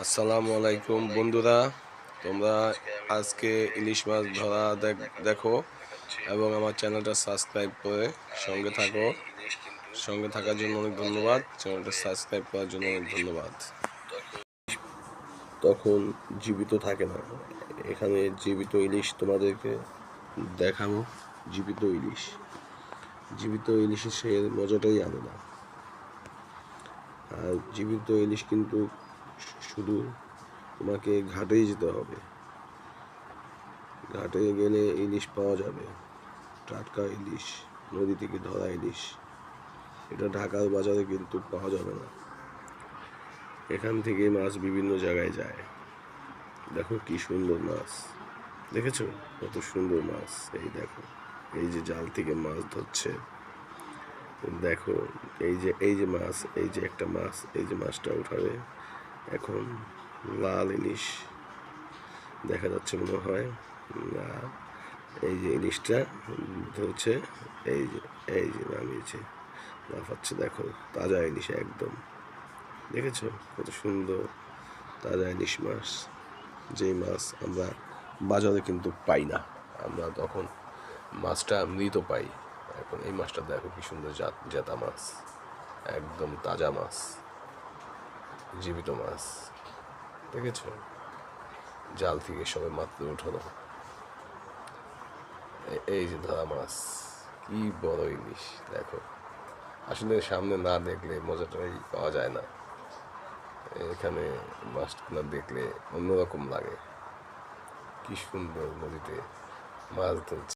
আসসালামু আলাইকুম বন্ধুরা, তোমরা আজকে ইলিশ মাছ ধরা দেখো এবং আমার চ্যানেলটা সাবস্ক্রাইব করে সঙ্গে থাকো। সঙ্গে থাকার জন্য অনেক ধন্যবাদ। চ্যানেলটা সাবস্ক্রাইব করার জন্য অনেক ধন্যবাদ। তখন জীবিত থাকে না, এখানে জীবিত ইলিশ তোমাদেরকে দেখাবো। জীবিত ইলিশের সে মজাটাই আলাদা। আর জীবিত ইলিশ কিন্তু শুধু তোমাকে ঘাটেই যেতে হবে। ঘাটে গেলে ইলিশ পাওয়া যাবে, টাটকা ইলিশ, নদী থেকে ধরা ইলিশ। এটা ঢাকার বাজারে কিন্তু পাওয়া যাবে না। এখান থেকে মাছ বিভিন্ন জায়গায় যায়। দেখো কি সুন্দর মাছ, দেখেছো কত সুন্দর মাছ। এই দেখো, এই যে জাল থেকে মাছ ধরছে, দেখো এই যে মাছ, এই যে একটা মাছ, এই যে মাছটা উঠাবে এখন। লাল ইলিশ দেখা যাচ্ছে মনে হয় না। এই যে ইলিশটা ধরছে, এই যে নামিয়েছে, লাফাচ্ছে। দেখো তাজা ইলিশ একদম, দেখেছো কত সুন্দর তাজা ইলিশ মাছ। যেই মাছ আমরা বাজারে কিন্তু পাই না, আমরা তখন মাছটা মৃত পাই। এখন এই মাছটা দেখো কি সুন্দর জেতা মাছ, একদম তাজা মাছ, জীবিত মাছ। দেখেছো জাল থেকে সবে মাত্র উঠানো। এই যে ধরা মাছ, কি বড় ইলিশ দেখো। আসলে সামনে না দেখলে মজাটাই পাওয়া যায় না। এখানে মাছটা দেখলে অন্যরকম লাগে। কি সুন্দর নদীতে মাছ ধরছে।